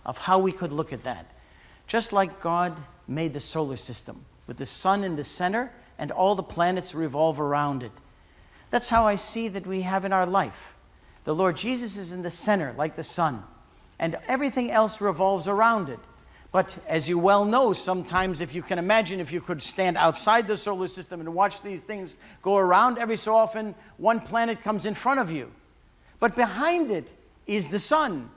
of how we could look at that. Just like God made the solar system with the sun in the center and all the planets revolve around it. That's how I see that we have in our life. The Lord Jesus is in the center like the sun, and everything else revolves around it. But as you well know, sometimes if you can imagine, if you could stand outside the solar system and watch these things go around, every so often one planet comes in front of you. But behind it is the sun.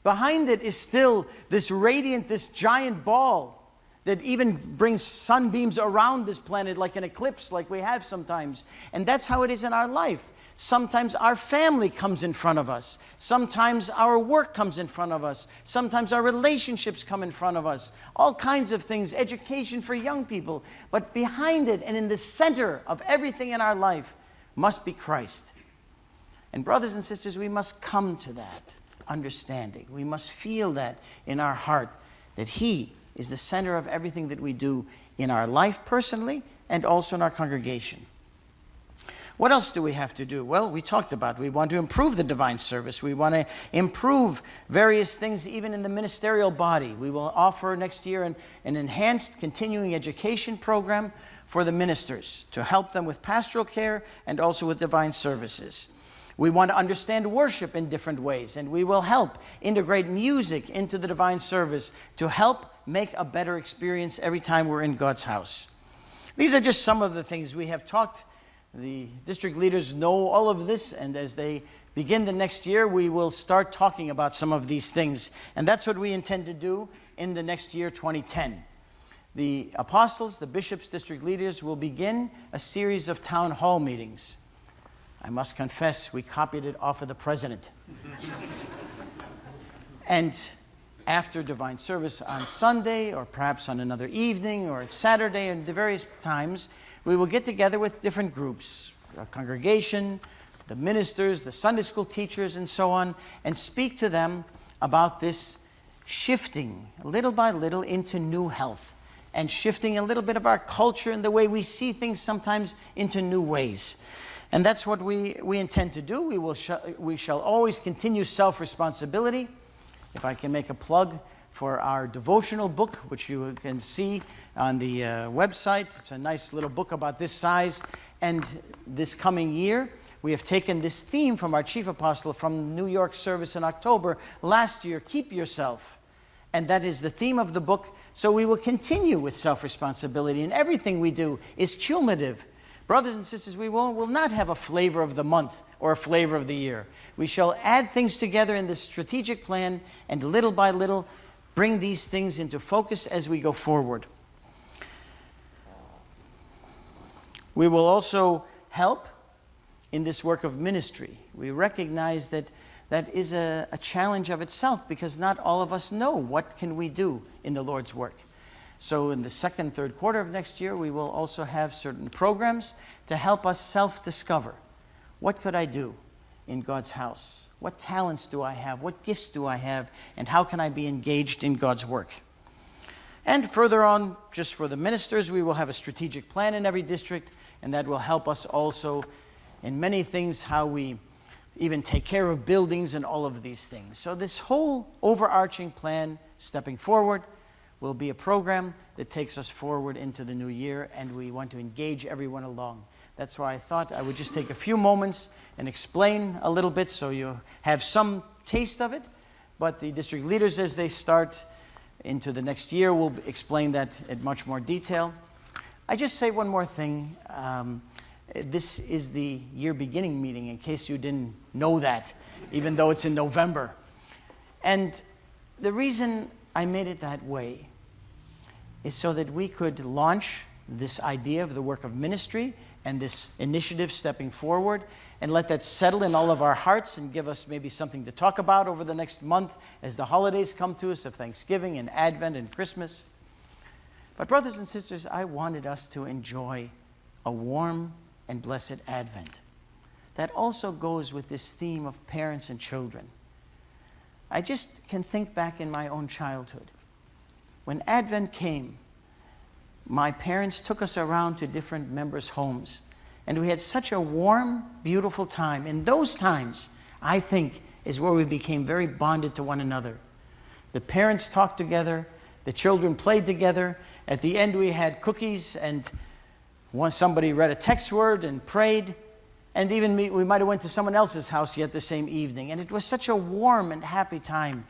Behind it is still this radiant, this giant ball that even brings sunbeams around this planet like an eclipse, like we have sometimes. And that's how it is in our life. Sometimes our family comes in front of us. Sometimes our work comes in front of us. Sometimes our relationships come in front of us. All kinds of things, education for young people. But behind it and in the center of everything in our life must be Christ. And brothers and sisters, we must come to that understanding. We must feel that in our heart, that He is the center of everything that we do in our life personally and also in our congregation. What else do we have to do? Well, we talked about we want to improve the divine service. We want to improve various things even in the ministerial body. We will offer next year an enhanced continuing education program for the ministers to help them with pastoral care and also with divine services. We want to understand worship in different ways, and we will help integrate music into the divine service to help make a better experience every time we're in God's house. These are just some of the things we have talked. The district leaders know all of this, and as they begin the next year, we will start talking about some of these things. And that's what we intend to do in the next year, 2010. The apostles, the bishops, district leaders will begin a series of town hall meetings. I must confess, we copied it off of the president. And after divine service on Sunday, or perhaps on another evening, or at Saturday, and the various times, we will get together with different groups, our congregation, the ministers, the Sunday school teachers, and so on, and speak to them about this shifting, little by little, into new health, and shifting a little bit of our culture and the way we see things sometimes into new ways. And that's what we intend to do. We shall always continue self-responsibility. If I can make a plug for our devotional book, which you can see on the website. It's a nice little book about this size. And this coming year, we have taken this theme from our chief apostle from New York service in October last year, Keep Yourself. And that is the theme of the book. So we will continue with self-responsibility, and everything we do is cumulative. Brothers and sisters, we will not have a flavor of the month or a flavor of the year. We shall add things together in this strategic plan, and little by little bring these things into focus as we go forward. We will also help in this work of ministry. We recognize that that is a challenge of itself, because not all of us know what can we do in the Lord's work. So in the second, third quarter of next year, we will also have certain programs to help us self-discover. What could I do in God's house? What talents do I have? What gifts do I have? And how can I be engaged in God's work? And further on, just for the ministers, we will have a strategic plan in every district, and that will help us also in many things, how we even take care of buildings and all of these things. So this whole overarching plan, stepping forward, will be a program that takes us forward into the new year, and we want to engage everyone along. That's why I thought I would just take a few moments and explain a little bit so you have some taste of it. But the district leaders, as they start into the next year, will explain that in much more detail. I just say one more thing. This is the year beginning meeting, in case you didn't know that, even though it's in November. And the reason I made it that way is so that we could launch this idea of the work of ministry and this initiative stepping forward, and let that settle in all of our hearts and give us maybe something to talk about over the next month as the holidays come to us of Thanksgiving and Advent and Christmas. But brothers and sisters, I wanted us to enjoy a warm and blessed Advent. That also goes with this theme of parents and children. I just can think back in my own childhood. When Advent came, my parents took us around to different members' homes, and we had such a warm, beautiful time. In those times, I think, is where we became very bonded to one another. The parents talked together. The children played together. At the end, we had cookies, and once somebody read a text word and prayed. And even we might have went to someone else's house yet the same evening. And it was such a warm and happy time.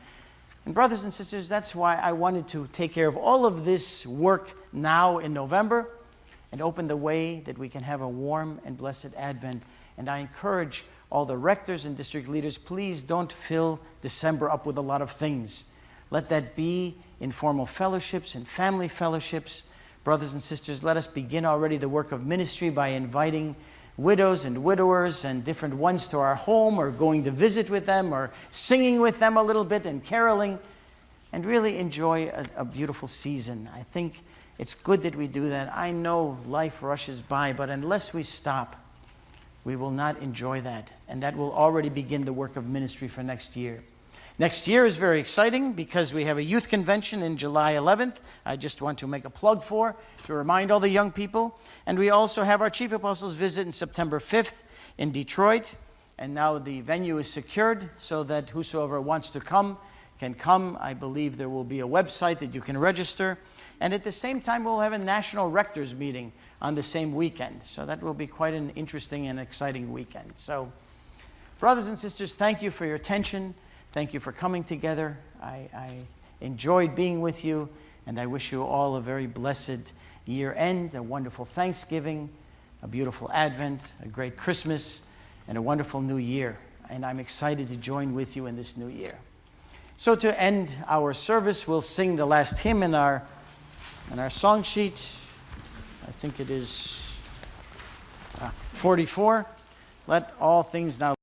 And brothers and sisters, that's why I wanted to take care of all of this work now in November and open the way that we can have a warm and blessed Advent. And I encourage all the rectors and district leaders, please don't fill December up with a lot of things. Let that be informal fellowships and family fellowships. Brothers and sisters, let us begin already the work of ministry by inviting widows and widowers and different ones to our home, or going to visit with them, or singing with them a little bit and caroling, and really enjoy a beautiful season. I think it's good that we do that. I know life rushes by, but unless we stop, we will not enjoy that. And that will already begin the work of ministry for next year. Next year is very exciting because we have a youth convention in July 11th. I just want to make a plug to remind all the young people. And we also have our Chief Apostles visit in September 5th in Detroit. And now the venue is secured so that whosoever wants to come can come. I believe there will be a website that you can register. And at the same time, we'll have a national rectors meeting on the same weekend. So that will be quite an interesting and exciting weekend. So, brothers and sisters, thank you for your attention. Thank you for coming together. I enjoyed being with you, and I wish you all a very blessed year end, a wonderful Thanksgiving, a beautiful Advent, a great Christmas, and a wonderful New Year. And I'm excited to join with you in this new year. So to end our service, we'll sing the last hymn in our song sheet. I think it is 44. Let all things now